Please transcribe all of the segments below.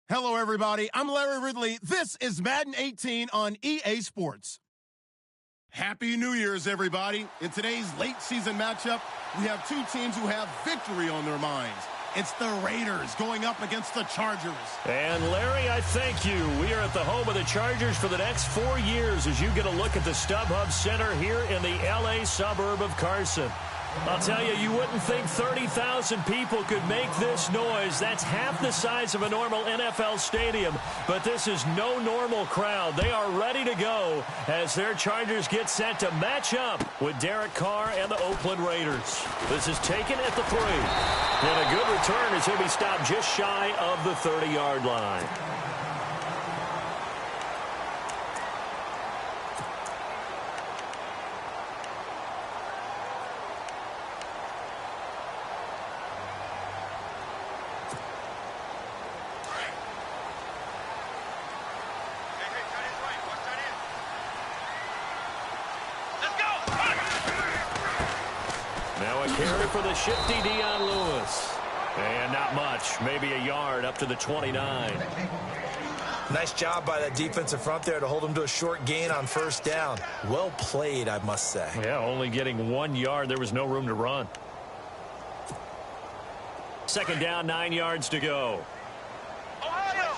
Hello, everybody. I'm Larry Ridley. This is Madden 18 on EA Sports. Happy New Year's, everybody. In today's late season matchup, we have two teams who have victory on their minds. It's the Raiders going up against the Chargers. And Larry, I thank you. We are at the home of the Chargers for the next 4 years as you get a look at the StubHub Center here in the L.A. suburb of Carson. I'll tell you, you wouldn't think 30,000 people could make this noise. That's half the size of a normal NFL stadium. But this is no normal crowd. They are ready to go as their Chargers get set to match up with Derek Carr and the Oakland Raiders. This is taken at the 3. And a good return as he'll be stopped just shy of the 30-yard line. Carry for the shifty Dion Lewis. And not much. Maybe a yard up to the 29. Nice job by that defensive front there to hold him to a short gain on first down. Well played, I must say. Yeah, only getting 1 yard. There was no room to run. Second down, 9 yards to go. Ohio!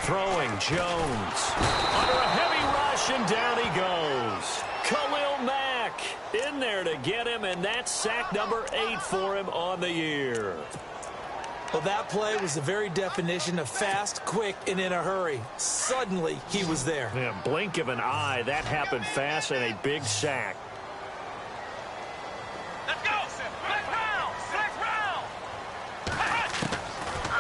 Throwing Jones. Under a heavy rush, and down he goes. Khalil Mack in there to get him, and that's sack number 8 for him on the year. Well, that play was the very definition of fast, quick, and in a hurry. Suddenly, he was there. Yeah, blink of an eye. That happened fast, and a big sack. Let's go! Next round!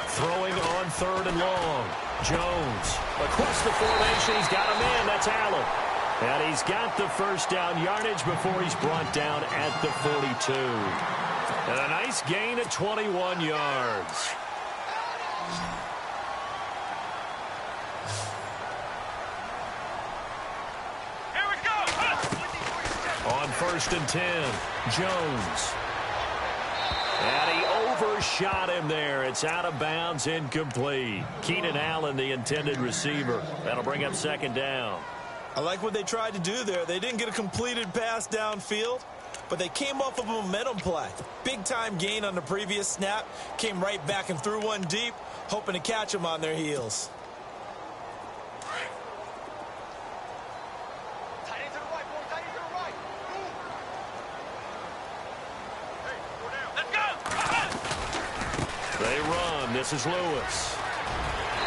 Throwing on 3rd and long. Jones across the formation. He's got a man. That's Allen. And he's got the first down yardage before he's brought down at the 42. And a nice gain at 21 yards. Here we go! On 1st and 10, Jones. And he overshot him there. It's out of bounds, incomplete. Keenan Allen, the intended receiver. That'll bring up 2nd down. I like what they tried to do there. They didn't get a completed pass downfield, but they came off of a momentum play. Big-time gain on the previous snap. Came right back and threw one deep, hoping to catch them on their heels. They run. This is Lewis.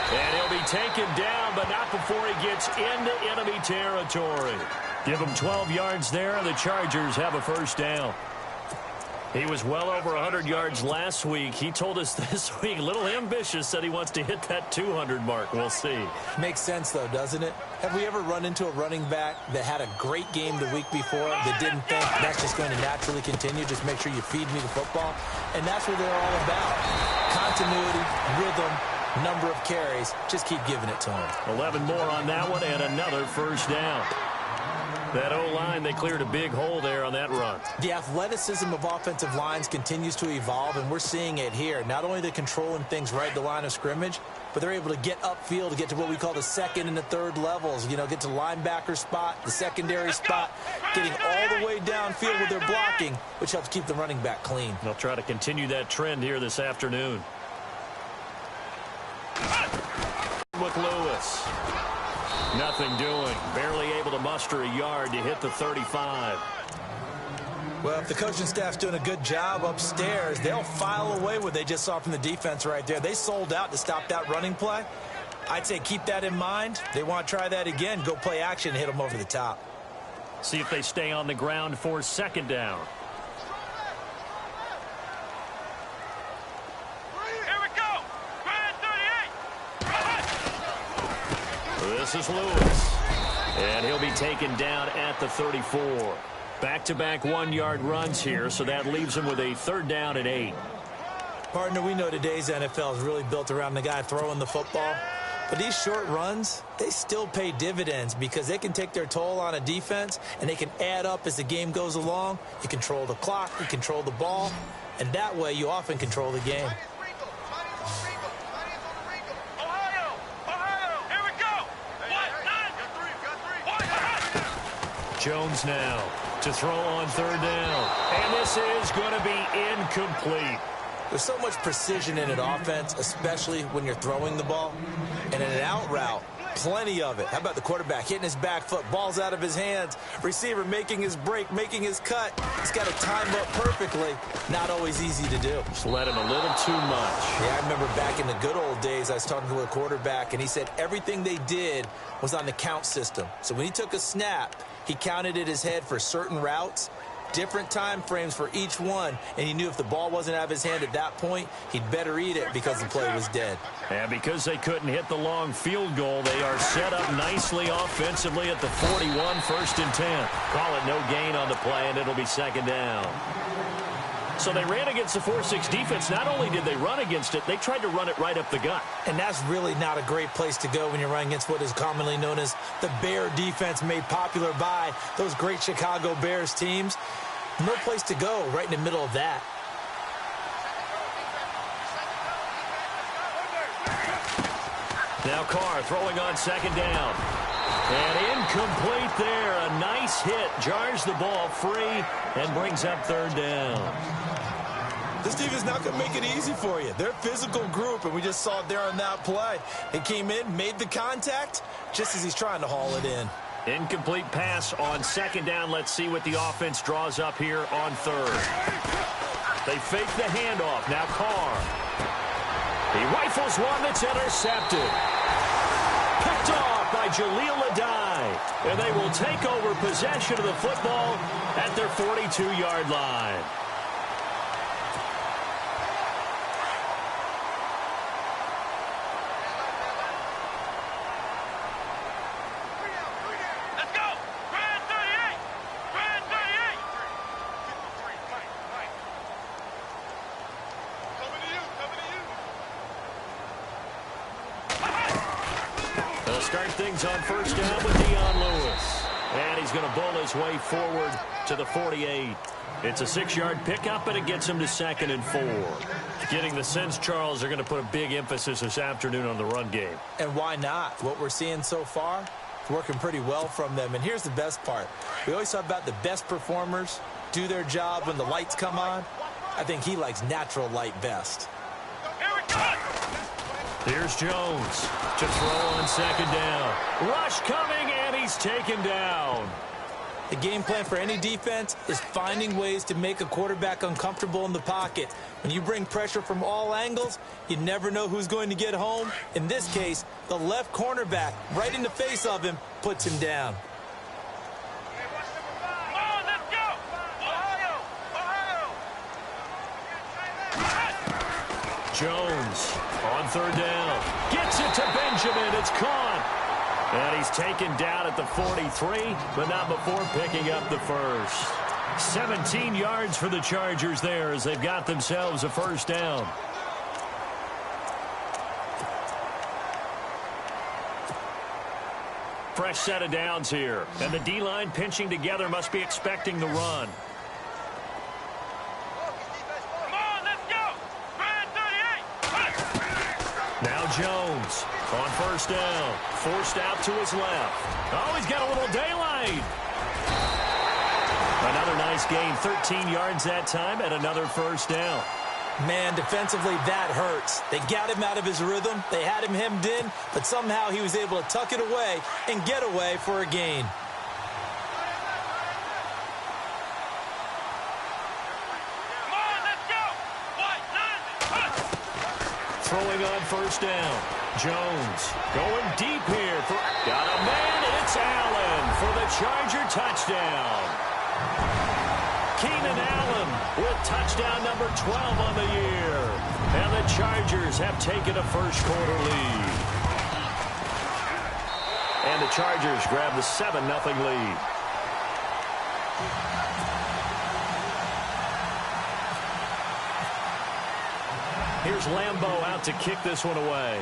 And he'll be taken down, but not before he gets into enemy territory. Give him 12 yards there, and the Chargers have a first down. He was well over 100 yards last week. He told us this week, a little ambitious, said he wants to hit that 200 mark. We'll see. Makes sense, though, doesn't it? Have we ever run into a running back that had a great game the week before that didn't think that's just going to naturally continue? Just make sure you feed me the football. And that's what they're all about. Continuity, rhythm, number of carries. Just keep giving it to them. 11 more on that one and another first down. That O-line, they cleared a big hole there on that run. The athleticism of offensive lines continues to evolve, and we're seeing it here. Not only are they controlling things right at the line of scrimmage, but they're able to get upfield to get to what we call the 2nd and the 3rd levels. You know, get to linebacker spot, the secondary spot, getting all the way downfield with their blocking, which helps keep the running back clean. They'll try to continue that trend here this afternoon. With Lewis. Nothing doing. Barely able to muster a yard to hit the 35. Well, if the coaching staff's doing a good job upstairs, they'll file away what they just saw from the defense right there. They sold out to stop that running play. I'd say keep that in mind. They want to try that again. Go play action and hit them over the top. See if they stay on the ground for 2nd down. This is Lewis. And he'll be taken down at the 34. Back-to-back 1-yard runs here, so that leaves him with a 3rd down and 8. Partner, we know today's NFL is really built around the guy throwing the football. But these short runs, they still pay dividends because they can take their toll on a defense, and they can add up as the game goes along. You control the clock, you control the ball, and that way you often control the game. Jones now to throw on third down. And this is going to be incomplete. There's so much precision in an offense, especially when you're throwing the ball. And in an out route, plenty of it. How about the quarterback hitting his back foot, ball's out of his hands, receiver making his break, making his cut. He's got to time up perfectly. Not always easy to do. Just let him a little too much. Yeah, I remember back in the good old days, I was talking to a quarterback, and he said everything they did was on the count system. So when he took a snap, he counted in his head for certain routes, different time frames for each one, and he knew if the ball wasn't out of his hand at that point, he'd better eat it because the play was dead. And because they couldn't hit the long field goal, they are set up nicely offensively at the 41, 1st and 10. Call it no gain on the play, and it'll be 2nd down. So they ran against the 4-6 defense. Not only did they run against it, they tried to run it right up the gut. And that's really not a great place to go when you're running against what is commonly known as the Bear defense, made popular by those great Chicago Bears teams. No place to go right in the middle of that. Now Carr throwing on 2nd down. And incomplete there. A nice hit. Jars the ball free and brings up 3rd down. This defense not going to make it easy for you. They're a physical group, and we just saw it there on that play. He came in, made the contact, just as he's trying to haul it in. Incomplete pass on 2nd down. Let's see what the offense draws up here on 3rd. They fake the handoff. Now Carr. He rifles one that's intercepted. Picked off by Jaleel Adai. And they will take over possession of the football at their 42-yard line. Start things on 1st down with Dion Lewis. And he's going to bowl his way forward to the 48. It's a 6-yard pickup, and it gets him to 2nd and 4. Getting the sense, Charles, they're going to put a big emphasis this afternoon on the run game. And why not? What we're seeing so far, it's working pretty well from them. And here's the best part. We always talk about the best performers do their job when the lights come on. I think he likes natural light best. Here's Jones to throw on 2nd down. Rush coming, and he's taken down. The game plan for any defense is finding ways to make a quarterback uncomfortable in the pocket. When you bring pressure from all angles, you never know who's going to get home. In this case, the left cornerback, right in the face of him, puts him down. Jones on 3rd down. Gets it to Benjamin. It's caught. And he's taken down at the 43, but not before picking up the first. 17 yards for the Chargers there as they've got themselves a 1st down. Fresh set of downs here. And the D-line pinching together must be expecting the run. Now Jones on 1st down. Forced out to his left. Oh, he's got a little daylight. Another nice gain. 13 yards that time and another 1st down. Man, defensively, that hurts. They got him out of his rhythm. They had him hemmed in, but somehow he was able to tuck it away and get away for a gain. Throwing on 1st down. Jones going deep here. Got a man. It's Allen for the Charger touchdown. Keenan Allen with touchdown number 12 on the year. And the Chargers have taken a 1st quarter lead. And the Chargers grab the 7-0 lead. Here's Lambeau out to kick this one away.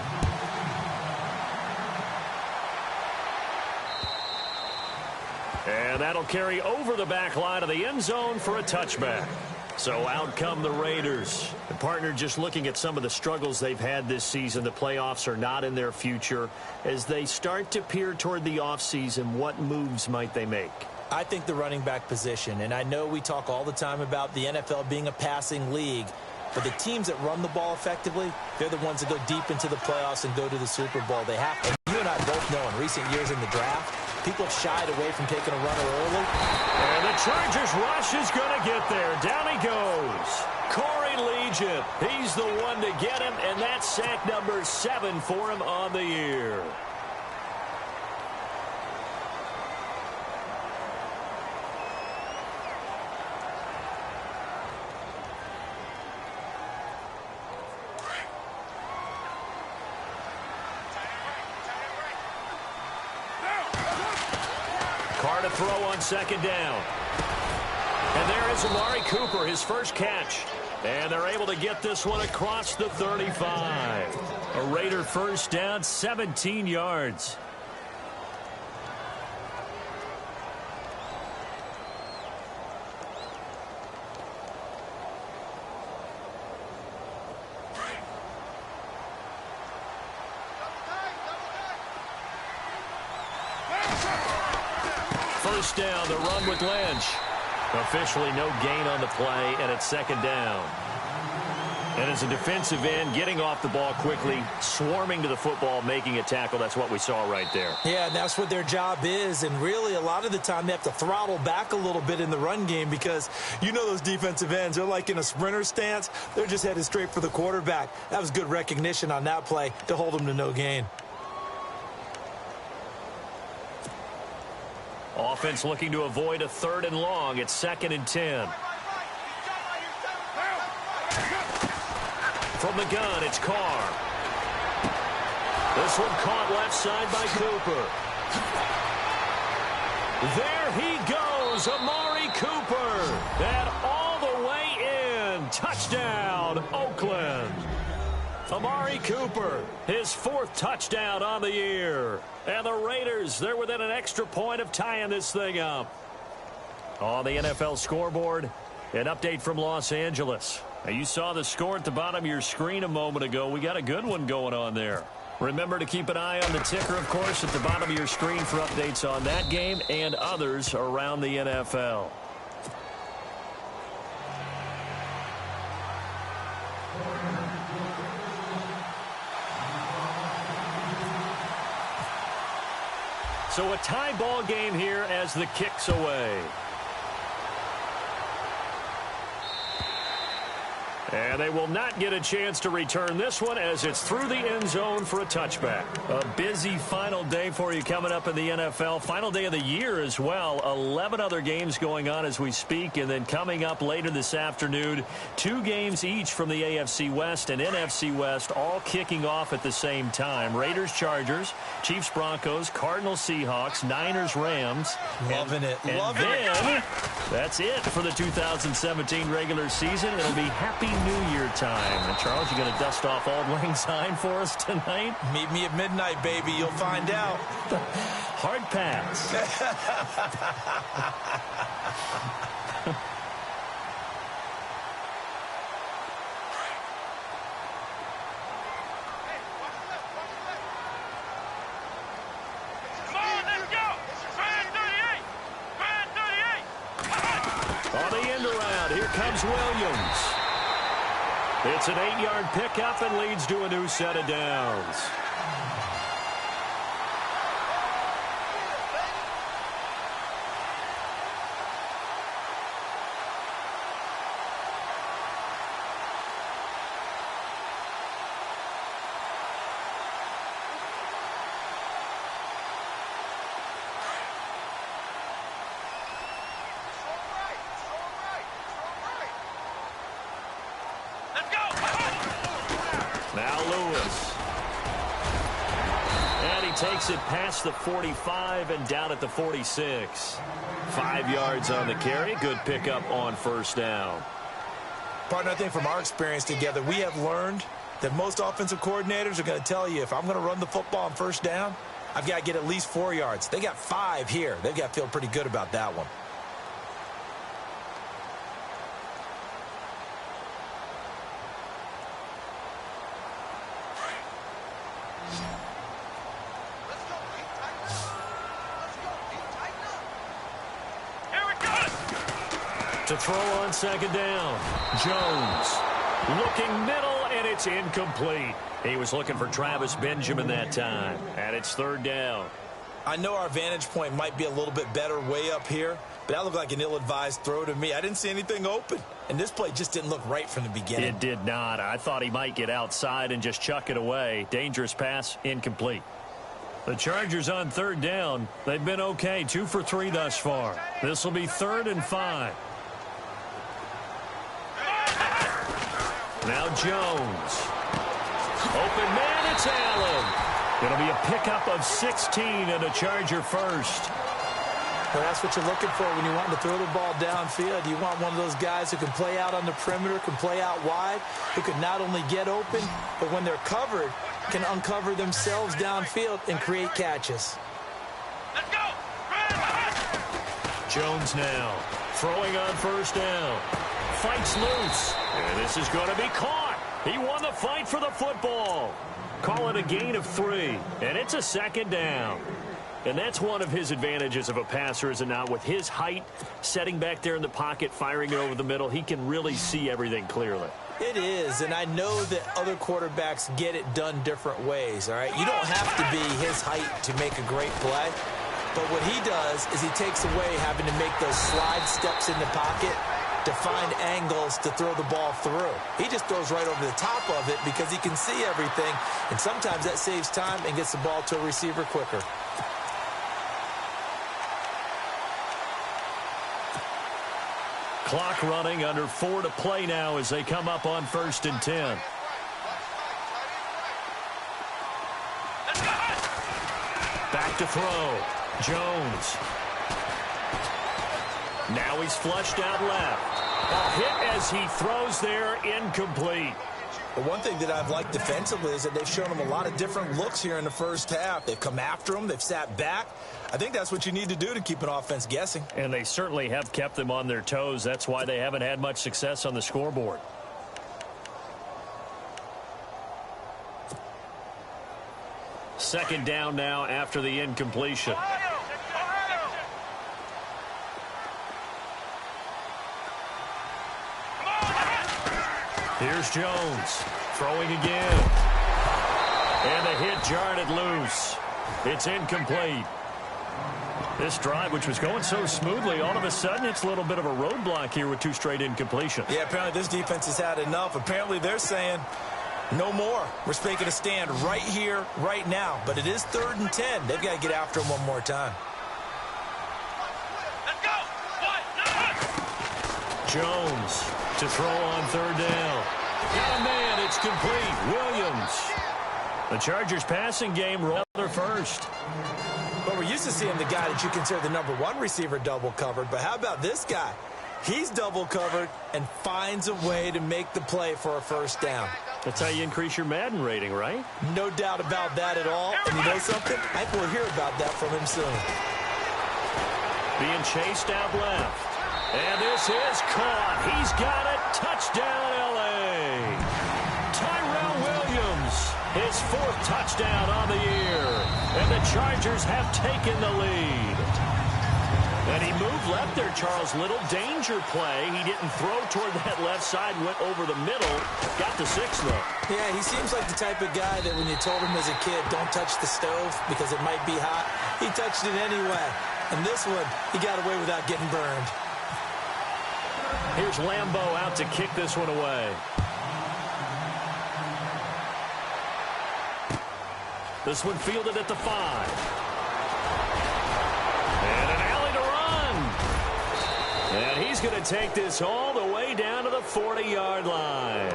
And that'll carry over the back line of the end zone for a touchback. So out come the Raiders. And partner, just looking at some of the struggles they've had this season, the playoffs are not in their future. As they start to peer toward the offseason, what moves might they make? I think the running back position, and I know we talk all the time about the NFL being a passing league, but the teams that run the ball effectively, they're the ones that go deep into the playoffs and go to the Super Bowl. They have to. You and I both know in recent years in the draft, people have shied away from taking a runner early. And the Chargers rush is going to get there. Down he goes. Corey Legion. He's the one to get him, and that's sack number 7 for him on the year. Carr to throw on second down. And there is Amari Cooper, his first catch. And they're able to get this one across the 35. A Raider first down, 17 yards. First down, the run with Lynch. Officially no gain on the play, and it's second down. And as a defensive end, getting off the ball quickly, swarming to the football, making a tackle, that's what we saw right there. Yeah, and that's what their job is, and really a lot of the time they have to throttle back a little bit in the run game because you know those defensive ends, they're like in a sprinter stance. They're just headed straight for the quarterback. That was good recognition on that play to hold them to no gain. Offense looking to avoid a 3rd and long. It's 2nd and 10. From the gun, it's Carr. This one caught left side by Cooper. There he goes, Amari Cooper. And all the way in. Touchdown, Oakland. Amari Cooper, his 4th touchdown on the year. And the Raiders, they're within an extra point of tying this thing up. On the NFL scoreboard, an update from Los Angeles. Now, you saw the score at the bottom of your screen a moment ago. We got a good one going on there. Remember to keep an eye on the ticker, of course, at the bottom of your screen for updates on that game and others around the NFL. So a tie ball game here as the kick's away. And they will not get a chance to return this one as it's through the end zone for a touchback. A busy final day for you coming up in the NFL. Final day of the year as well. 11 other games going on as we speak. And then coming up later this afternoon, 2 games each from the AFC West and NFC West, all kicking off at the same time. Raiders, Chargers, Chiefs, Broncos, Cardinals, Seahawks, Niners, Rams. Loving it. And then that's it for the 2017 regular season. It'll be Happy New Year time. And Charles, you going to dust off Auld Lang Syne for us tonight? Meet me at midnight, baby. You'll find out. Hard pass. Come on, let's go! Brand 38! Brand 38! On the end around, here comes Williams. It's an 8-yard pickup and leads to a new set of downs. Now Lewis. And he takes it past the 45 and down at the 46. 5 yards on the carry. Good pickup on first down. Partner, I think from our experience together, we have learned that most offensive coordinators are going to tell you, if I'm going to run the football on first down, I've got to get at least 4 yards. They got 5 here. They've got to feel pretty good about that one. To throw on second down. Jones looking middle, and it's incomplete. He was looking for Travis Benjamin that time, and it's third down. I know our vantage point might be a little bit better way up here, but that looked like an ill-advised throw to me. I didn't see anything open, and this play just didn't look right from the beginning. It did not. I thought he might get outside and just chuck it away. Dangerous pass, incomplete. The Chargers on third down. They've been okay, 2 for 3 thus far. This will be 3rd and 5. Now Jones. Open man, it's Allen. It'll be a pickup of 16 and a Charger first. Well, that's what you're looking for when you want to throw the ball downfield. You want one of those guys who can play out on the perimeter, can play out wide, who can not only get open, but when they're covered, can uncover themselves downfield and create catches. Let's go. Jones now throwing on first down. Fights loose. And this is going to be caught. He won the fight for the football. Call it a gain of 3. And it's a second down. And that's one of his advantages of a passer, is it not? With his height, setting back there in the pocket, firing it over the middle, he can really see everything clearly. It is, and I know that other quarterbacks get it done different ways, all right? You don't have to be his height to make a great play. But what he does is he takes away having to make those slide steps in the pocket to find angles to throw the ball through. He just throws right over the top of it because he can see everything, and sometimes that saves time and gets the ball to a receiver quicker. Clock running, under 4 to play now as they come up on 1st and 10. Back to throw. Jones. Now he's flushed out left. A hit as he throws there, incomplete. The one thing that I've liked defensively is that they've shown him a lot of different looks here in the first half. They've come after him. They've sat back. I think that's what you need to do to keep an offense guessing. And they certainly have kept them on their toes. That's why they haven't had much success on the scoreboard. Second down now after the incompletion. Here's Jones throwing again. And the hit jarred it loose. It's incomplete. This drive, which was going so smoothly, all of a sudden it's a little bit of a roadblock here with 2 straight incompletions. Yeah, apparently this defense has had enough. Apparently they're saying no more. We're making a stand right here, right now. But it is 3rd and 10. They've got to get after him one more time. Let's go. Jones to throw on 3rd down. Got a man. It's complete. Williams. The Chargers passing game rather first. Well, we're used to seeing the guy that you consider the #1 receiver double covered, but how about this guy? He's double covered and finds a way to make the play for a first down. That's how you increase your Madden rating, right? No doubt about that at all. And you know something? I think we'll hear about that from him soon. Being chased out left. And this is caught. He's got it. Touchdown, L.A. Tyrell Williams, his 4th touchdown on the year. And the Chargers have taken the lead. And he moved left there, Charles. Little danger play. He didn't throw toward that left side, went over the middle. Got the 6, though. Yeah, he seems like the type of guy that when you told him as a kid, don't touch the stove because it might be hot, he touched it anyway. And this one, he got away without getting burned. Here's Lambeau out to kick this one away. This one fielded at the 5. And an alley to run. And he's going to take this all the way down to the 40-yard line.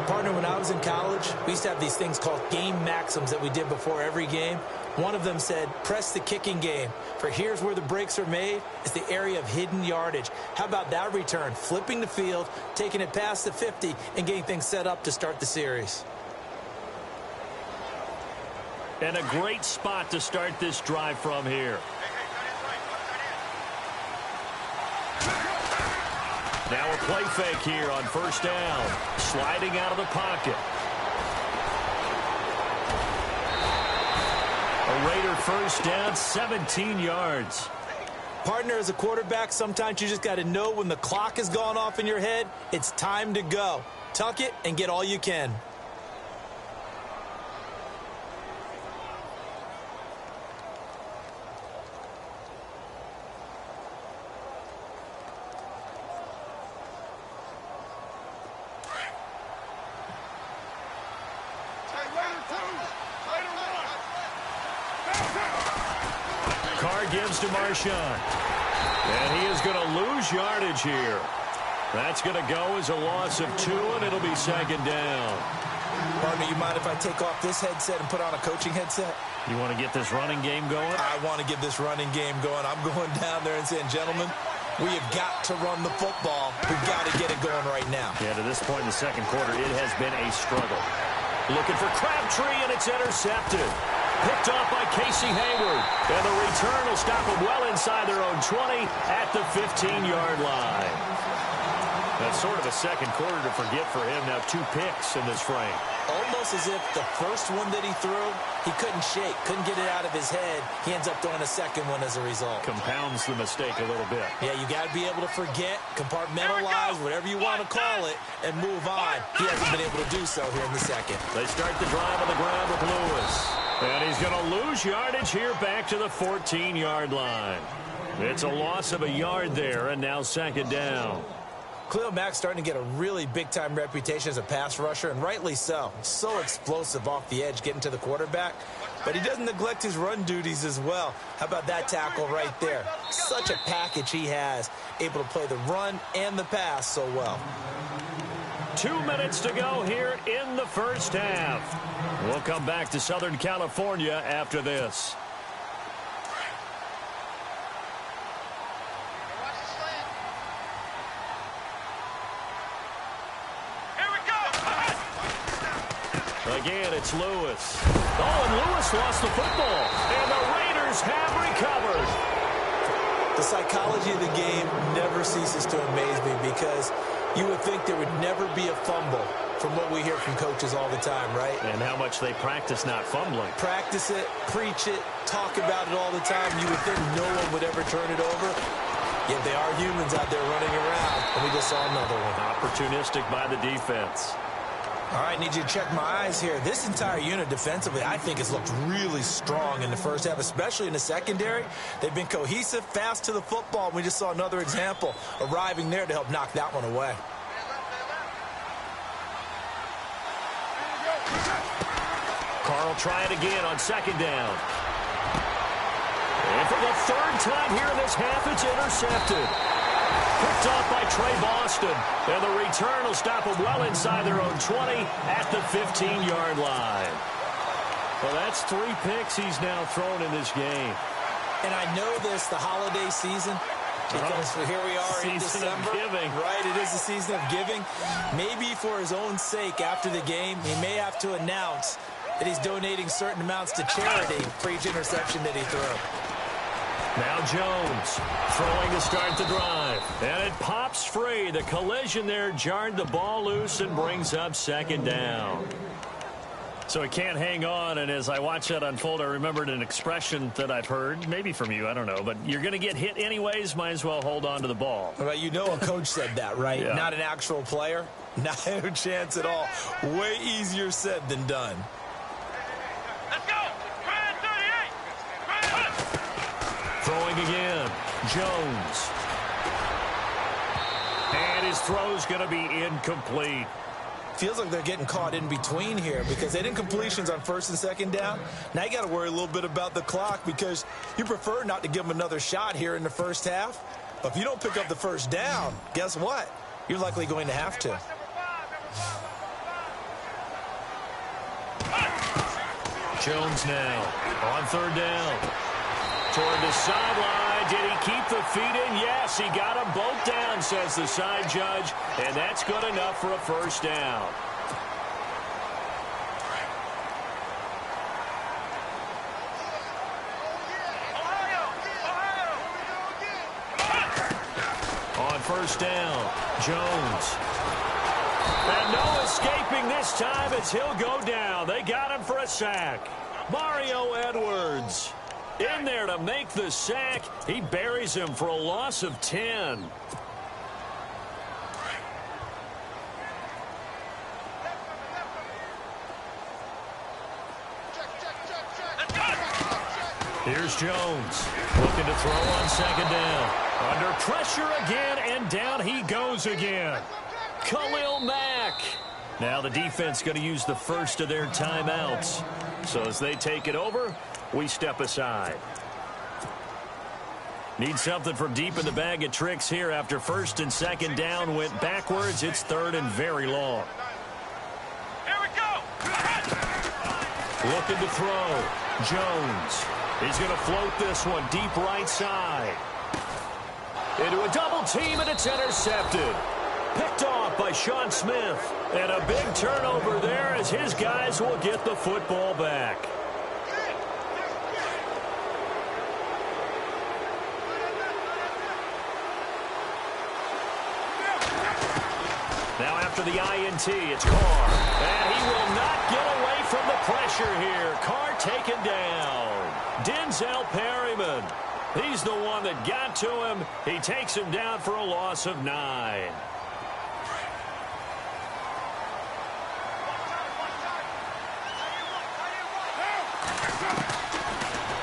Partner, when I was in college, we used to have these things called game maxims that we did before every game. One of them said, press the kicking game. For here's where the breaks are made. It's the area of hidden yardage. How about that return? Flipping the field, taking it past the 50, and getting things set up to start the series. And a great spot to start this drive from here. Now a play fake here on first down. Sliding out of the pocket. A Raider first down, 17 yards. Partner, as a quarterback, sometimes you just got to know when the clock has gone off in your head, it's time to go. Tuck it and get all you can. Carr gives to Marshawn. And he is going to lose yardage here. That's going to go as a loss of 2, and it'll be second down. Partner, you mind if I take off this headset and put on a coaching headset? You want to get this running game going? I want to get this running game going. I'm going down there and saying, gentlemen, we have got to run the football. We've got to get it going right now. Yeah, to this point in the second quarter, it has been a struggle. Looking for Crabtree, and it's intercepted. Picked off by Casey Hayward. And the return will stop them well inside their own 20 at the 15-yard line. That's sort of a second quarter to forget for him. Now 2 picks in this frame. Almost as if the first one that he threw, he couldn't shake, couldn't get it out of his head. He ends up throwing a second one as a result. Compounds the mistake a little bit. Yeah, you got to be able to forget, compartmentalize, whatever you want to call it, and move on. He hasn't been able to do so here in the second. They start the drive on the ground with Lewis. And he's going to lose yardage here back to the 14-yard line. It's a loss of a yard there, and now second down. Khalil Mack's starting to get a really big-time reputation as a pass rusher, and rightly so. So explosive off the edge getting to the quarterback. But he doesn't neglect his run duties as well. How about that tackle right there? Such a package he has, able to play the run and the pass so well. 2 minutes to go here in the first half. We'll come back to Southern California after this. Again, it's Lewis. Oh, and Lewis lost the football. And the Raiders have recovered. The psychology of the game never ceases to amaze me because you would think there would never be a fumble from what we hear from coaches all the time, right? And how much they practice not fumbling. Practice it, preach it, talk about it all the time. You would think no one would ever turn it over. Yet they are humans out there running around, and we just saw another one. Opportunistic by the defense. All right, need you to check my eyes here. This entire unit defensively, I think, has looked really strong in the first half, especially in the secondary. They've been cohesive, fast to the football. We just saw another example arriving there to help knock that one away. Carr will try it again on second down. And for the third time here in this half, it's intercepted. Picked off by Trey Boston. And the return will stop them well inside their own 20 at the 15-yard line. Well, that's 3 picks he's now thrown in this game. And I know this, the holiday season, because here we are in December. Right, it is the season of giving. Maybe for his own sake after the game, he may have to announce that he's donating certain amounts to charity for each interception that he threw. Now Jones throwing to start the drive. And it pops free. The collision there jarred the ball loose and brings up second down. So he can't hang on, and as I watch that unfold, I remembered an expression that I've heard, maybe from you, I don't know, but you're going to get hit anyways, might as well hold on to the ball. Well, you know a coach said that, right? Yeah. Not an actual player. Not a chance at all. Way easier said than done. Let's go! 38! Throwing again, Jones. And his throw's going to be incomplete. Feels like they're getting caught in between here because they didn't completions on first and second down. Now you got to worry a little bit about the clock because you prefer not to give them another shot here in the first half. But if you don't pick up the first down, guess what? You're likely going to have to. Jones now on third down. Toward the sideline. Did he keep the feet in? Yes, he got them both down, says the side judge. And that's good enough for a first down. On first down, Jones. And no escaping this time as he'll go down. They got him for a sack. Mario Edwards. In there to make the sack. He buries him for a loss of 10. Here's Jones, looking to throw on second down. Under pressure again, and down he goes again. Khalil Mack. Now the defense going to use the first of their timeouts. So as they take it over, we step aside. Need something from deep in the bag of tricks here after first and second down went backwards. It's third and very long. Here we go. Looking to throw. Jones. He's going to float this one deep right side. Into a double team, and it's intercepted. Picked off by Sean Smith. And a big turnover there as his guys will get the football back. Now after the INT, it's Carr. And he will not get away from the pressure here. Carr taken down. Denzel Perryman. He's the one that got to him. He takes him down for a loss of 9.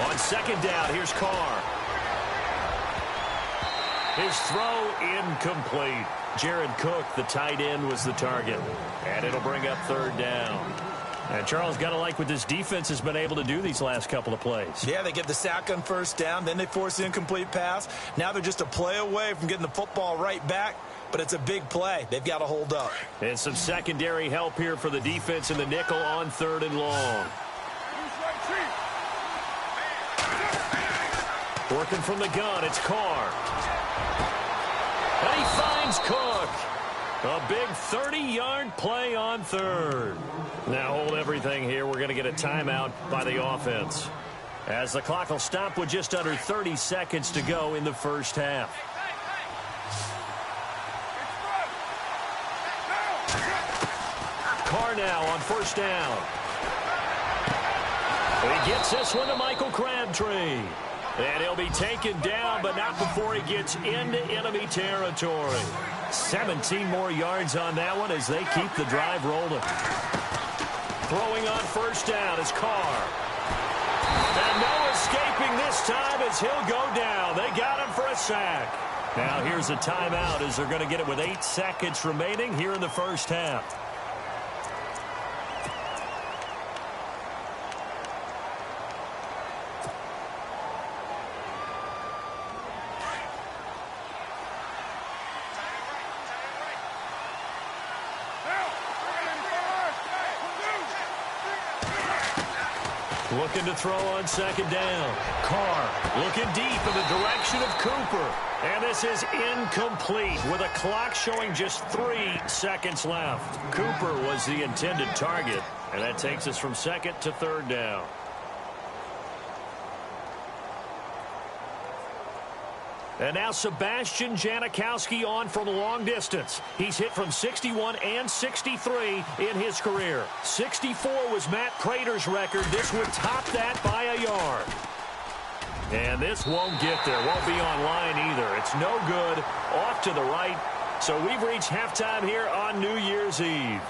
On second down, here's Carr. His throw incomplete. Jared Cook, the tight end, was the target. And it'll bring up third down. And Charles, got to like what this defense has been able to do these last couple of plays. Yeah, they get the sack on first down, then they force the incomplete pass. Now they're just a play away from getting the football right back, but it's a big play. They've got to hold up. And some secondary help here for the defense in the nickel on third and long. Working from the gun, it's Carr. And he finds Cook. A big 30-yard play on third. Now hold everything here. We're going to get a timeout by the offense, as the clock will stop with just under 30 seconds to go in the first half. Carr now on first down. He gets this one to Michael Crabtree. And he'll be taken down, but not before he gets into enemy territory. 17 more yards on that one as they keep the drive rolling. Throwing on first down is Carr. And no escaping this time as he'll go down. They got him for a sack. Now here's a timeout as they're going to get it with 8 seconds remaining here in the first half. Looking to throw on second down. Carr looking deep in the direction of Cooper. And this is incomplete with a clock showing just 3 seconds left. Cooper was the intended target, and that takes us from second to third down. And now Sebastian Janikowski on from long distance. He's hit from 61 and 63 in his career. 64 was Matt Prater's record. This would top that by a yard. And this won't get there. Won't be online either. It's no good. Off to the right. So we've reached halftime here on New Year's Eve.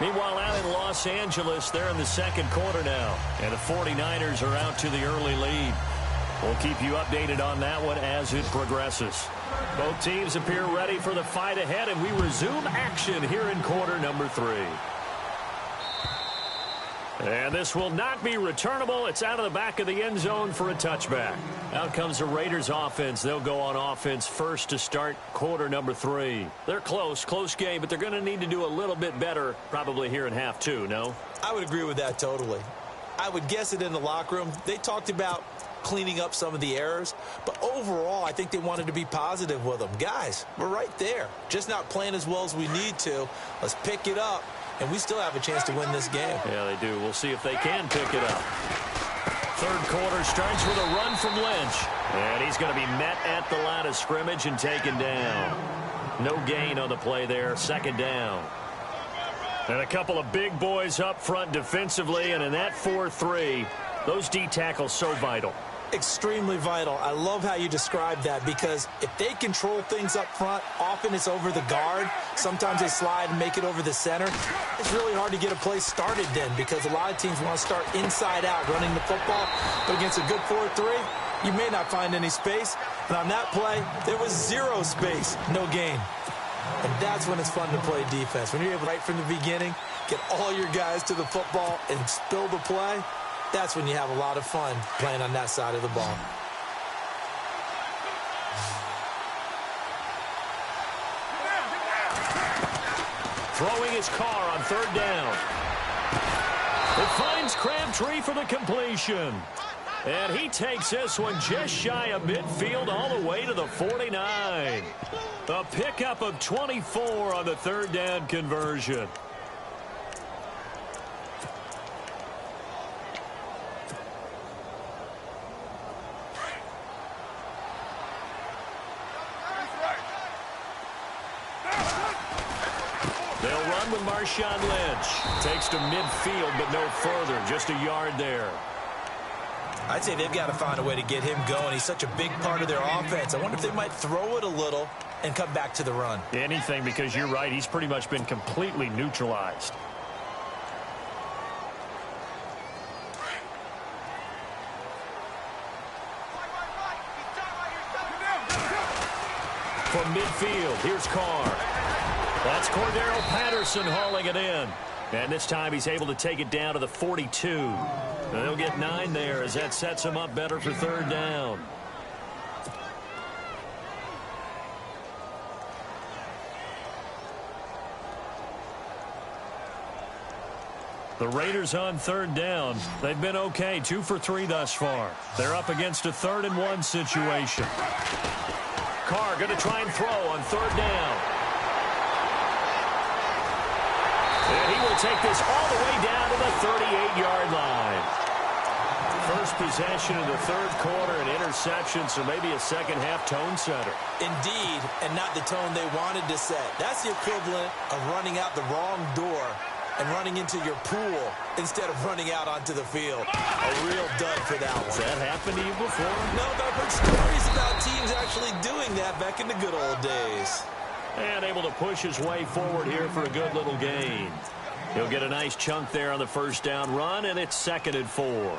Meanwhile, out in Los Angeles, they're in the second quarter now. And the 49ers are out to the early lead. We'll keep you updated on that one as it progresses. Both teams appear ready for the fight ahead, and we resume action here in quarter number 3. And this will not be returnable. It's out of the back of the end zone for a touchback. Out comes the Raiders offense. They'll go on offense first to start quarter number 3. They're close game, but they're going to need to do a little bit better probably here in half 2, no? I would agree with that totally. I would guess it in the locker room. They talked about cleaning up some of the errors, but overall I think they wanted to be positive with them. Guys, we're right there, just not playing as well as we need to. Let's pick it up, and we still have a chance to win this game. Yeah, they do. We'll see if they can pick it up. Third quarter starts with a run from Lynch, and he's going to be met at the line of scrimmage and taken down. No gain on the play there. Second down. And a couple of big boys up front defensively, and in that 4-3, those D tackles so vital. Extremely vital. I love how you described that, because if they control things up front, often it's over the guard. Sometimes they slide and make it over the center. It's really hard to get a play started then, because a lot of teams want to start inside out running the football. But against a good 4-3, you may not find any space. And on that play, there was zero space, no gain. And that's when it's fun to play defense. When you're able, right from the beginning, get all your guys to the football and spill the play, that's when you have a lot of fun playing on that side of the ball. Throwing his car on third down. It finds Crabtree for the completion. And he takes this one just shy of midfield all the way to the 49. A pickup of 24 on the third down conversion. They'll run with Marshawn Lynch. Takes to midfield, but no further. Just a yard there. I'd say they've got to find a way to get him going. He's such a big part of their offense. I wonder if they might throw it a little and come back to the run. Anything, because you're right. He's pretty much been completely neutralized. From midfield, here's Carr. That's Cordero Patterson hauling it in. And this time he's able to take it down to the 42. They'll get 9 there as that sets him up better for third down. The Raiders on third down. They've been okay, 2 for 3 thus far. They're up against a 3rd-and-1 situation. Carr going to try and throw on third down. And he will take this all the way down to the 38-yard line. First possession in the third quarter, an interception, so maybe a second-half tone setter. Indeed, and not the tone they wanted to set. That's the equivalent of running out the wrong door and running into your pool instead of running out onto the field. A real dud for that one. Has that happened to you before? No, but I've heard stories about teams actually doing that back in the good old days. And able to push his way forward here for a good little gain. He'll get a nice chunk there on the first down run, and it's 2nd and 4.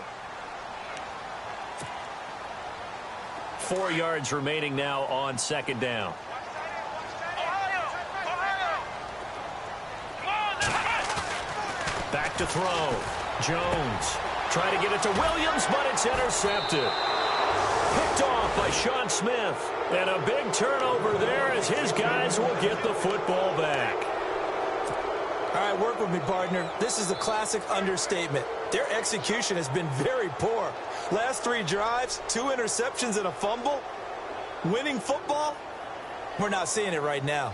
4 yards remaining now on 2nd down. Back to throw. Jones trying to get it to Williams, but it's intercepted. Picked off by Sean Smith. And a big turnover there as his guys will get the football back. All right, work with me, partner. This is a classic understatement. Their execution has been very poor. Last 3 drives, 2 interceptions and a fumble. Winning football? We're not seeing it right now.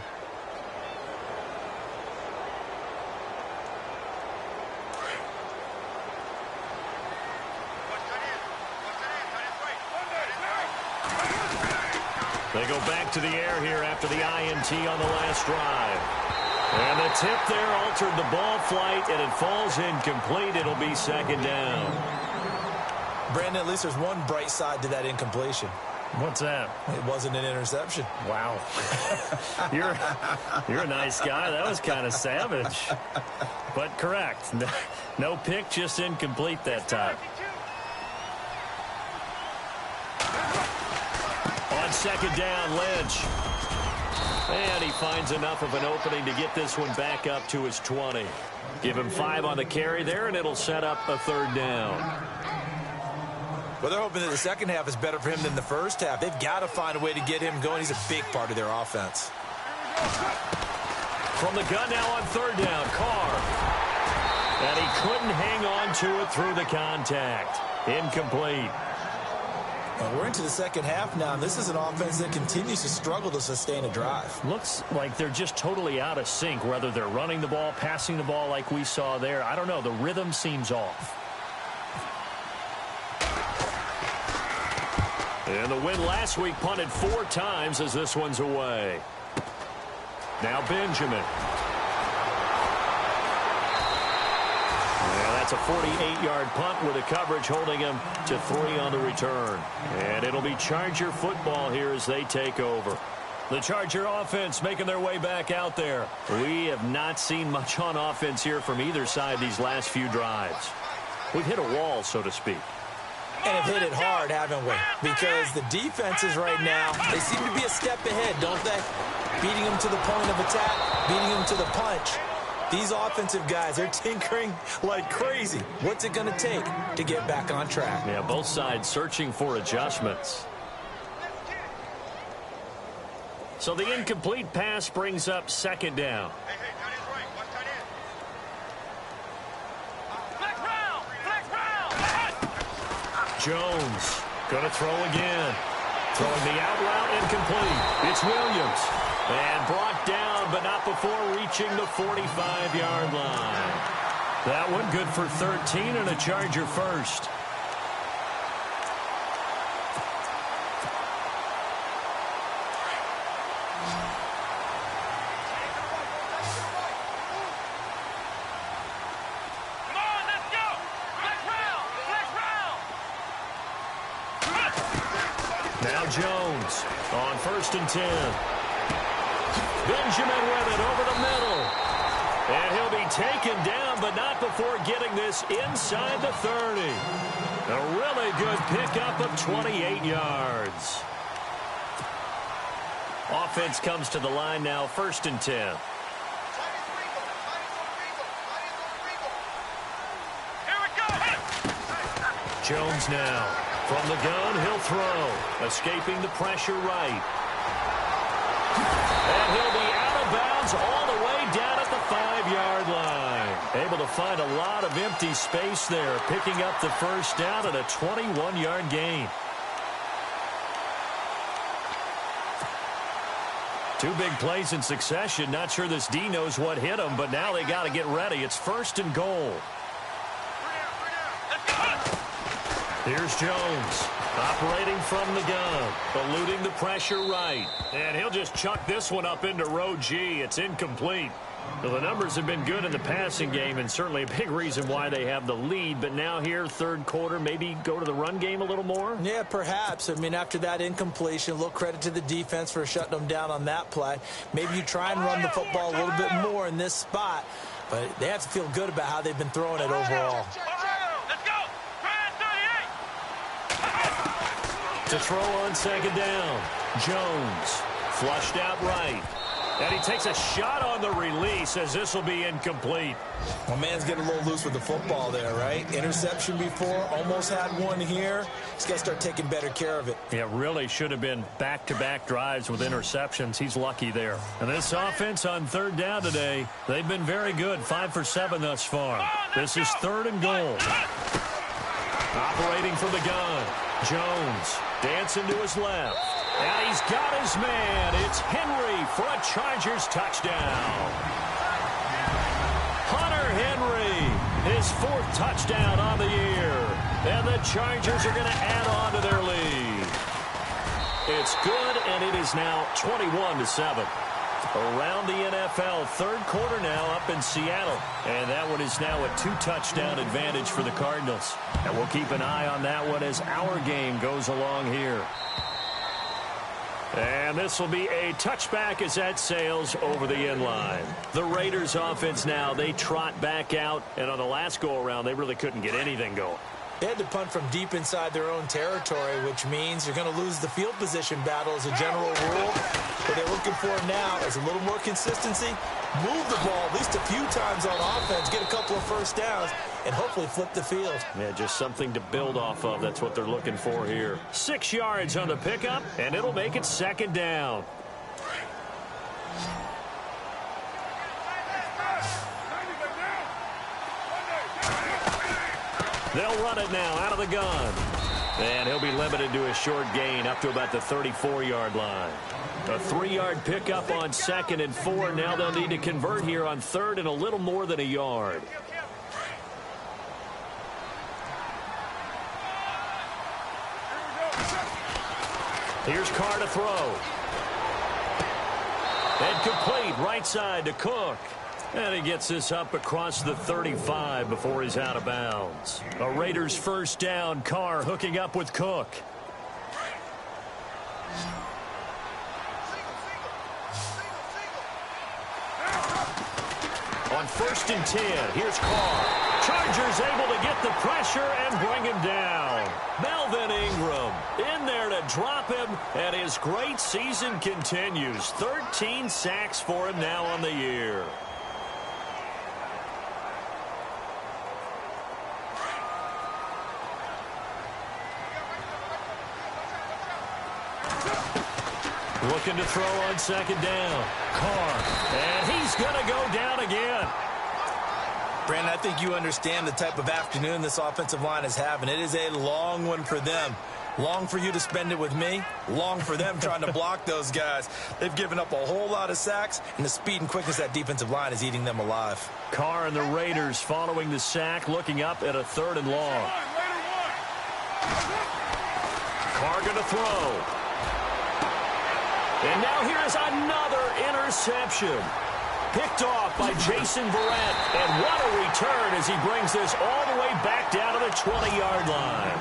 They go back to the air here after the INT on the last drive. And the tip there altered the ball flight, and it falls incomplete. It'll be 2nd down. Brandon, at least there's one bright side to that incompletion. What's that? It wasn't an interception. Wow. You're a nice guy. That was kind of savage. But correct. No pick, just incomplete that time. On 2nd down, Lynch. And he finds enough of an opening to get this one back up to his 20. Give him 5 on the carry there, and it'll set up a 3rd down. Well, they're hoping that the second half is better for him than the first half. They've got to find a way to get him going. He's a big part of their offense. From the gun now on 3rd down, Carr. And he couldn't hang on to it through the contact. Incomplete. Well, we're into the second half now. This is an offense that continues to struggle to sustain a drive. Looks like they're just totally out of sync, whether they're running the ball, passing the ball like we saw there. I don't know. The rhythm seems off. And the win last week punted 4 times as this one's away. Now Benjamin. Yeah, That's a 48-yard punt with a coverage holding him to 3 on the return. And it'll be Charger football here as they take over. The Charger offense making their way back out there. We have not seen much on offense here from either side these last few drives. We've hit a wall, so to speak. And have hit it hard, haven't we? Because the defenses right now, they seem to be a step ahead, don't they? Beating them to the point of attack, beating them to the punch. These offensive guys, they're tinkering like crazy. What's it going to take to get back on track? Yeah, both sides searching for adjustments. So the incomplete pass brings up second down. Jones going to throw again. Throwing the out route incomplete. It's Williams. And brought down, but not before reaching the 45-yard line. That one good for 13 and a Charger first. Now Jones on 1st and 10. Benjamin with it over the middle. And he'll be taken down, but not before getting this inside the 30. A really good pickup of 28 yards. Offense comes to the line now, 1st and 10. Here we go. Jones now. From the gun, he'll throw. Escaping the pressure right. And he'll be out of bounds all the way down at the 5-yard line. Able to find a lot of empty space there, picking up the first down and a 21-yard gain. Two big plays in succession. Not sure this D knows what hit him, but now they got to get ready. It's 1st and goal. Here's Jones, operating from the gun, eluding the pressure right. And he'll just chuck this one up into row G. It's incomplete. Well, the numbers have been good in the passing game, and certainly a big reason why they have the lead. But now here, third quarter, maybe go to the run game a little more? Yeah, perhaps. I mean, after that incompletion, a little credit to the defense for shutting them down on that play. Maybe you try and run the football a little bit more in this spot. But they have to feel good about how they've been throwing it overall. To throw on 2nd down. Jones flushed out right. And he takes a shot on the release as this will be incomplete. Well, man's getting a little loose with the football there, right? Interception before, almost had one here. He's got to start taking better care of it. Yeah, really should have been back-to-back drives with interceptions. He's lucky there. And this offense on 3rd down today, they've been very good. 5 for 7 thus far. This is 3rd and goal. Operating from the gun. Jones dancing to his left. And he's got his man. It's Henry for a Chargers touchdown. Hunter Henry, his 4th touchdown on the year. And the Chargers are going to add on to their lead. It's good, and it is now 21-7. Around the NFL, 3rd quarter now up in Seattle. And that one is now a 2-touchdown advantage for the Cardinals. And we'll keep an eye on that one as our game goes along here. And this will be a touchback as that sails over the end line. The Raiders offense now, they trot back out. And on the last go-around, they really couldn't get anything going. They had to punt from deep inside their own territory, which means you're going to lose the field position battle as a general rule. What they're looking for now is a little more consistency, move the ball at least a few times on offense, get a couple of first downs, and hopefully flip the field. Yeah, just something to build off of. That's what they're looking for here. 6 yards on the pickup, and it'll make it 2nd down. They'll run it now out of the gun. And he'll be limited to a short gain up to about the 34-yard line. A 3-yard pickup on 2nd and 4. Now they'll need to convert here on 3rd and a little more than a yard. Here's Carr to throw. And complete right side to Cook. And he gets this up across the 35 before he's out of bounds. A Raiders first down. Carr hooking up with Cook. On 1st and 10, here's Carr. Chargers able to get the pressure and bring him down. Melvin Ingram in there to drop him, and his great season continues. 13 sacks for him now on the year. Looking to throw on 2nd down. Carr, and he's going to go down again. Brandon, I think you understand the type of afternoon this offensive line is having. It is a long one for them. Long for you to spend it with me. Long for them trying to block those guys. They've given up a whole lot of sacks, and the speed and quickness of that defensive line is eating them alive. Carr and the Raiders following the sack, looking up at a 3rd and long. Carr going to throw. And now here is another interception. Picked off by Jason Verrett. And what a return as he brings this all the way back down to the 20-yard line.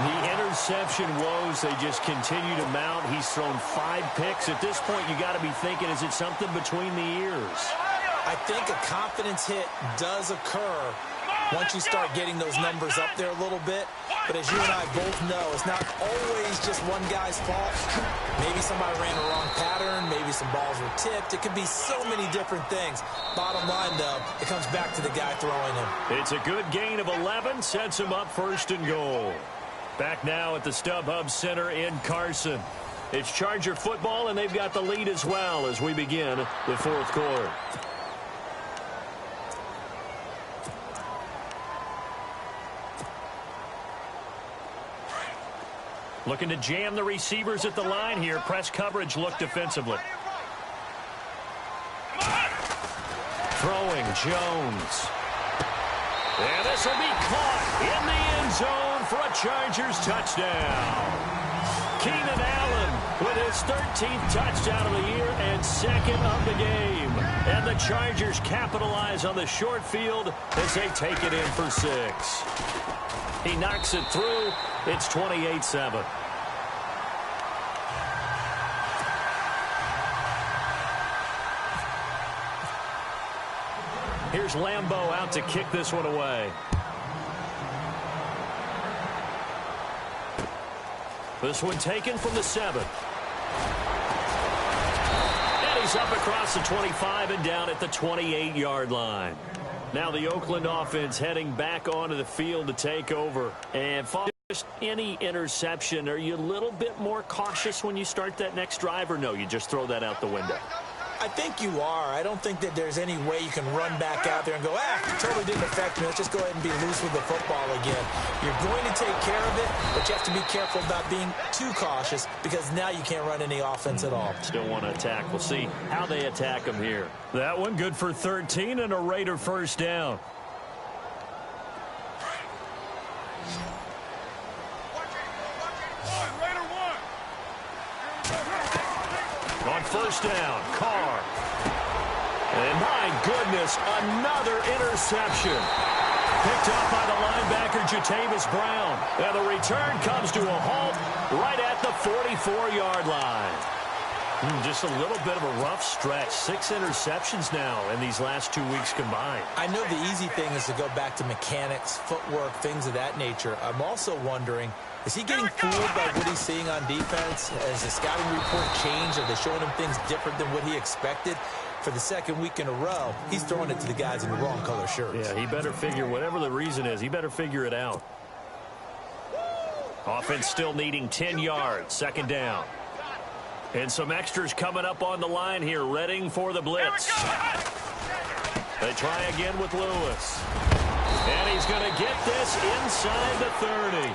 The interception woes, they just continue to mount. He's thrown 5 picks. At this point, you got to be thinking, is it something between the ears? I think a confidence hit does occur once you start getting those numbers up there a little bit. But as you and I both know, it's not always just one guy's fault. Maybe somebody ran the wrong pattern. Maybe some balls were tipped. It could be so many different things. Bottom line, though, it comes back to the guy throwing him. It's a good gain of 11. Sets him up 1st and goal. Back now at the StubHub Center in Carson. It's Charger football, and they've got the lead as well as we begin the 4th quarter. Looking to jam the receivers at the line here. Press coverage look defensively. Throwing Jones. And this will be caught in the end zone for a Chargers touchdown. Keenan Allen with his 13th touchdown of the year and 2nd of the game. And the Chargers capitalize on the short field as they take it in for 6. He knocks it through. It's 28-7. Here's Lambeau out to kick this one away. This one taken from the 7. And he's up across the 25 and down at the 28-yard line. Now the Oakland offense heading back onto the field to take over. And just any interception, are you a little bit more cautious when you start that next drive, or no, you just throw that out the window? I think you are. I don't think that there's any way you can run back out there and go, it totally didn't affect me. Let's just go ahead and be loose with the football again. You're going to take care of it, but you have to be careful about being too cautious because now you can't run any offense at all. Still want to attack. We'll see how they attack them here. That one good for 13 and a Raider first down. On 1st down, Carr. And my goodness, another interception. Picked up by the linebacker, Jatavis Brown. And the return comes to a halt right at the 44-yard line. Just a little bit of a rough stretch. 6 interceptions now in these last 2 weeks combined. I know the easy thing is to go back to mechanics, footwork, things of that nature. I'm also wondering, is he getting fooled by what he's seeing on defense? Has the scouting report changed? Are they showing him things different than what he expected? For the 2nd week in a row, he's throwing it to the guys in the wrong color shirts. Yeah, he better figure, whatever the reason is, he better figure it out. Offense still needing 10 yards, 2nd down. And some extras coming up on the line here, readying for the blitz. They try again with Lewis. And he's going to get this inside the 30.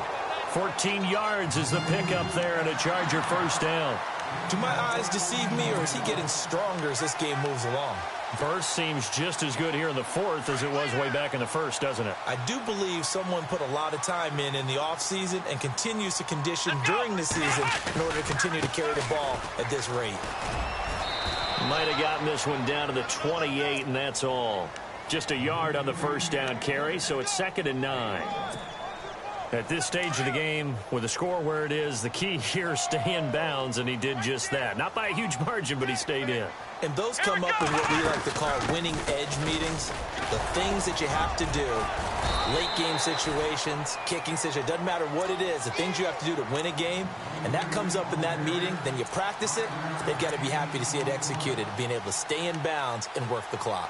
14 yards is the pickup there and a Charger first down. Do my eyes deceive me, or is he getting stronger as this game moves along? Burst seems just as good here in the 4th as it was way back in the 1st, doesn't it? I do believe someone put a lot of time in the offseason and continues to condition during the season in order to continue to carry the ball at this rate. Might have gotten this one down to the 28, and that's all. Just a yard on the first down carry, so it's 2nd and 9. At this stage of the game, with the score where it is, the key here is stay in bounds, and he did just that. Not by a huge margin, but he stayed in. And those come up in what we like to call winning edge meetings. The things that you have to do, late game situations, kicking situations, doesn't matter what it is, the things you have to do to win a game, and that comes up in that meeting, then you practice it, they've got to be happy to see it executed, being able to stay in bounds and work the clock.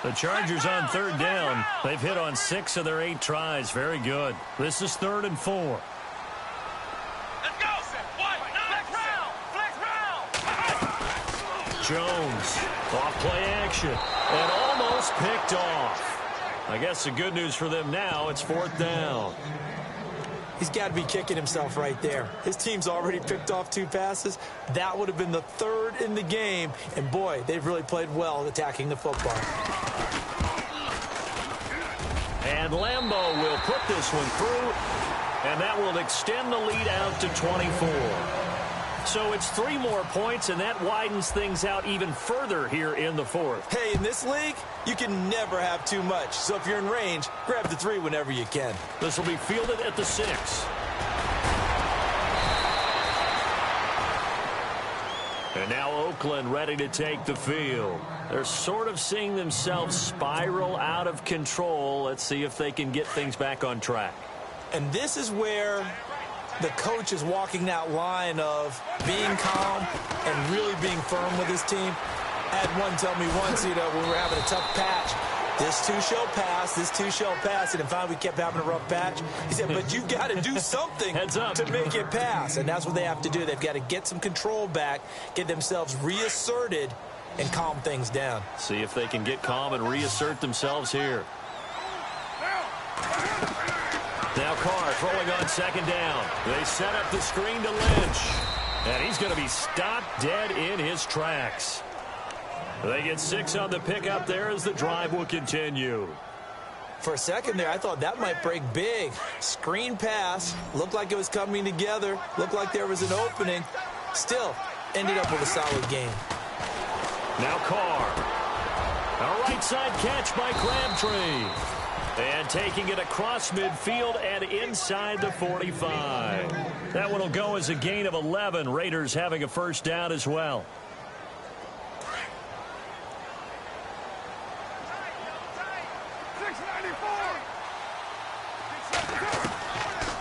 The Chargers on 3rd down. They've hit on 6 of their 8 tries. Very good. This is 3rd and 4. Let's go. Flex round. Jones, off play action, and almost picked off. I guess the good news for them now, it's 4th down. He's got to be kicking himself right there. His team's already picked off 2 passes. That would have been the 3rd in the game. And, boy, they've really played well attacking the football. And Lambeau will put this one through, and that will extend the lead out to 24. So it's 3 more points, and that widens things out even further here in the 4th. Hey, in this league, you can never have too much. So if you're in range, grab the 3 whenever you can. This will be fielded at the 6. And now Oakland ready to take the field. They're sort of seeing themselves spiral out of control. Let's see if they can get things back on track. And this is where the coach is walking that line of being calm and really being firm with his team. I had one tell me once, when we were having a tough patch, this too shall pass, this too shall pass. And finally we kept having a rough patch. He said, but you've got to do something to make it pass. And that's what they have to do. They've got to get some control back, get themselves reasserted, and calm things down. See if they can get calm and reassert themselves here. Now Carr throwing on 2nd down. They set up the screen to Lynch. And he's going to be stopped dead in his tracks. They get 6 on the pickup there as the drive will continue. For a second there, I thought that might break big. Screen pass. Looked like it was coming together. Looked like there was an opening. Still, ended up with a solid game. Now Carr. A right side catch by Crabtree. And taking it across midfield and inside the 45. That one will go as a gain of 11. Raiders having a first down as well.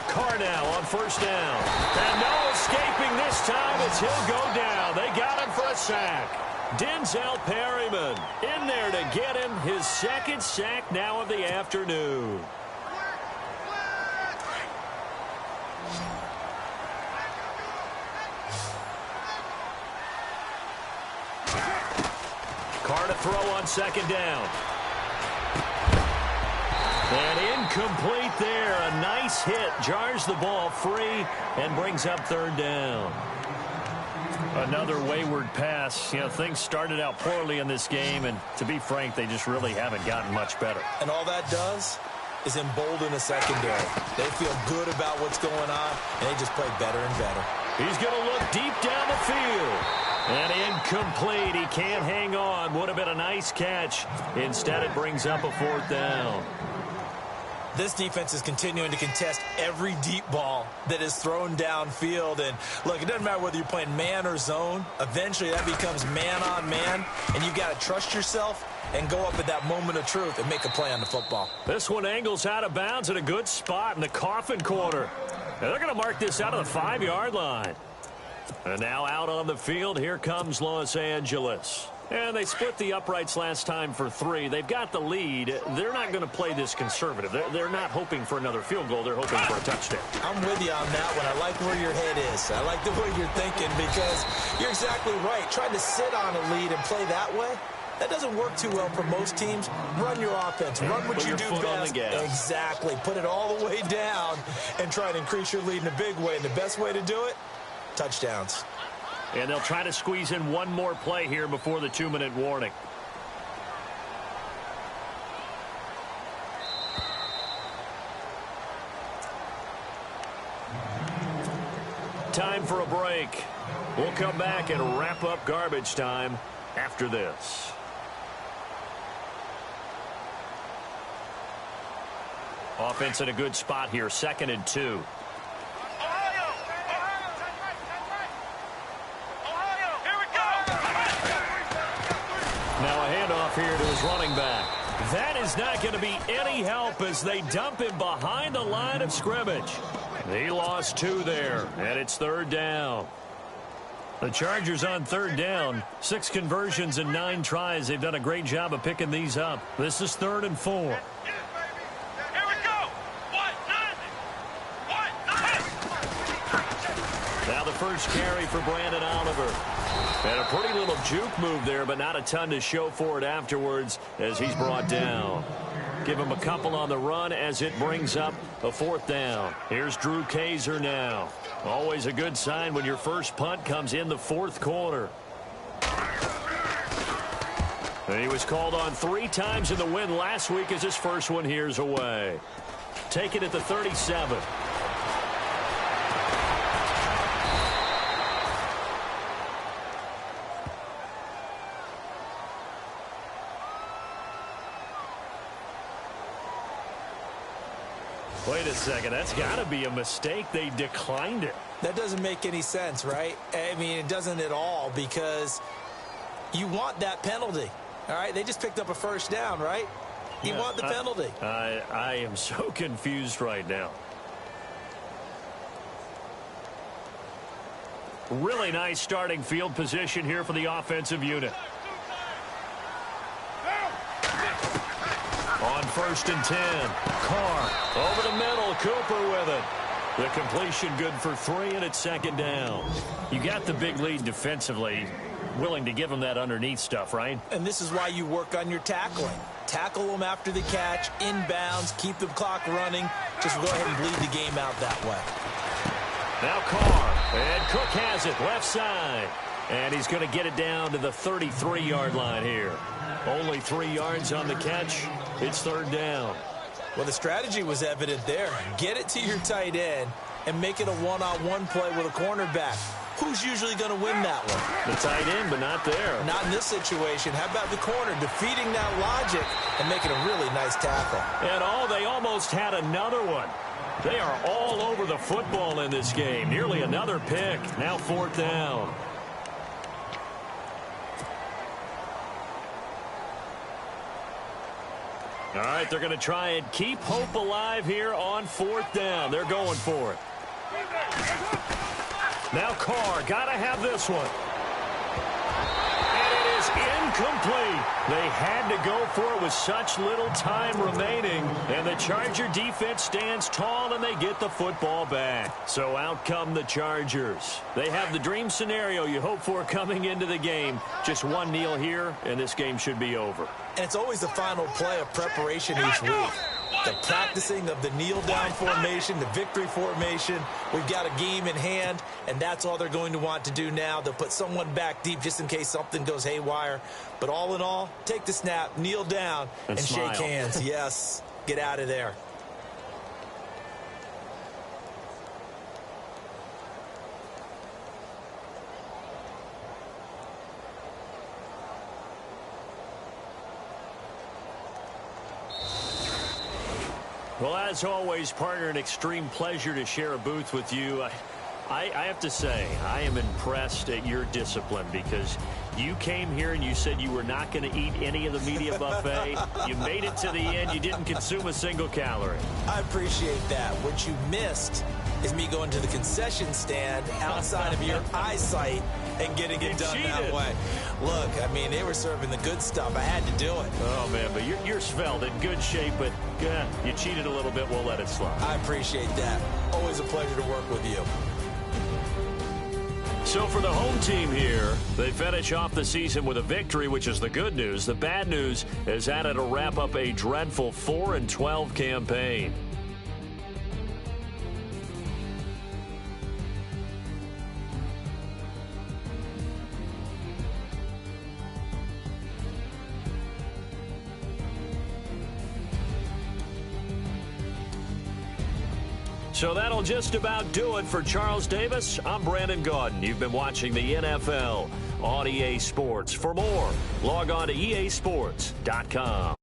Carr now on first down. And no escaping this time as he'll go down. They got him for a sack. Denzel Perryman in there to get him his 2nd sack now of the afternoon. Carr to throw on 2nd down. And incomplete there. A nice hit. Jars the ball free and brings up 3rd down. Another wayward pass. Things started out poorly in this game, and to be frank, they just really haven't gotten much better. And all that does is embolden the secondary. They feel good about what's going on, and they just play better and better. He's going to look deep down the field. And incomplete. He can't hang on. Would have been a nice catch. Instead, it brings up a 4th down. This defense is continuing to contest every deep ball that is thrown downfield. And, look, it doesn't matter whether you're playing man or zone. Eventually, that becomes man on man, and you've got to trust yourself and go up at that moment of truth and make a play on the football. This one angles out of bounds at a good spot in the coffin corner. And they're going to mark this out of the 5-yard line. And now out on the field, here comes Los Angeles. And they split the uprights last time for 3. They've got the lead. They're not going to play this conservative. They're not hoping for another field goal. They're hoping for a touchdown. I'm with you on that one. I like where your head is. I like the way you're thinking because you're exactly right. Trying to sit on a lead and play that way, that doesn't work too well for most teams. Run your offense. Run what you do best. Exactly. Put it all the way down and try to increase your lead in a big way. And the best way to do it, touchdowns. And they'll try to squeeze in one more play here before the 2-minute warning. time for a break. We'll come back and wrap up garbage time after this. Offense in a good spot here, 2nd and 2. Now a handoff here to his running back. That is not going to be any help as they dump him behind the line of scrimmage. He lost 2 there, and it's 3rd down. The Chargers on 3rd down, 6 conversions and 9 tries. They've done a great job of picking these up. This is 3rd and 4. Now the first carry for Brandon Oliver. And a pretty little juke move there, but not a ton to show for it afterwards as he's brought down. Give him a couple on the run as it brings up a 4th down. Here's Drew Kaiser now. Always a good sign when your first punt comes in the 4th quarter. And he was called on 3 times in the win last week as his first one here's away. Take it at the 37. Wait a second, that's got to be a mistake. They declined it. That doesn't make any sense, right? I mean, it doesn't at all because you want that penalty. All right, they just picked up a first down, right? You want the penalty. I am so confused right now. Really nice starting field position here for the offensive unit. On 1st and 10, Carr over the middle, Cooper with it. The completion good for 3, and it's 2nd down. You got the big lead defensively, willing to give them that underneath stuff, right? And this is why you work on your tackling. Tackle them after the catch, inbounds, keep the clock running. Just go ahead and bleed the game out that way. Now Carr, and Cook has it, left side. And he's going to get it down to the 33-yard line here. Only 3 yards on the catch. It's 3rd down. Well, the strategy was evident there. Get it to your tight end and make it a one-on-one play with a cornerback. Who's usually going to win that one? The tight end, but not there. Not in this situation. How about the corner defeating that logic and making a really nice tackle? And they almost had another one. They are all over the football in this game. Nearly another pick. Now 4th down. All right, they're going to try and keep hope alive here on 4th down. They're going for it. Now Carr, got to have this one. And it is incomplete. They had to go for it with such little time remaining. And the Charger defense stands tall, and they get the football back. So out come the Chargers. They have the dream scenario you hope for coming into the game. Just one kneel here, and this game should be over. And it's always the final play of preparation each week. The practicing of the kneel-down formation, the victory formation. We've got a game in hand, and that's all they're going to want to do now. They'll put someone back deep just in case something goes haywire. But all in all, take the snap, kneel down, and shake hands. Yes, get out of there. Well, as always, partner, an extreme pleasure to share a booth with you. I have to say, I am impressed at your discipline because you came here and you said you were not going to eat any of the media buffet. You made it to the end. You didn't consume a single calorie. I appreciate that. What you missed is me going to the concession stand outside of your eyesight and getting it done that way. Look, I mean, they were serving the good stuff. I had to do it. Oh, man, but you're svelte, in good shape, but you cheated a little bit. We'll let it slide. I appreciate that. Always a pleasure to work with you. So for the home team here, they finish off the season with a victory, which is the good news. The bad news is that it'll wrap up a dreadful 4-12 campaign. So that'll just about do it for Charles Davis. I'm Brandon Gaudin. You've been watching the NFL on EA Sports. For more, log on to easports.com.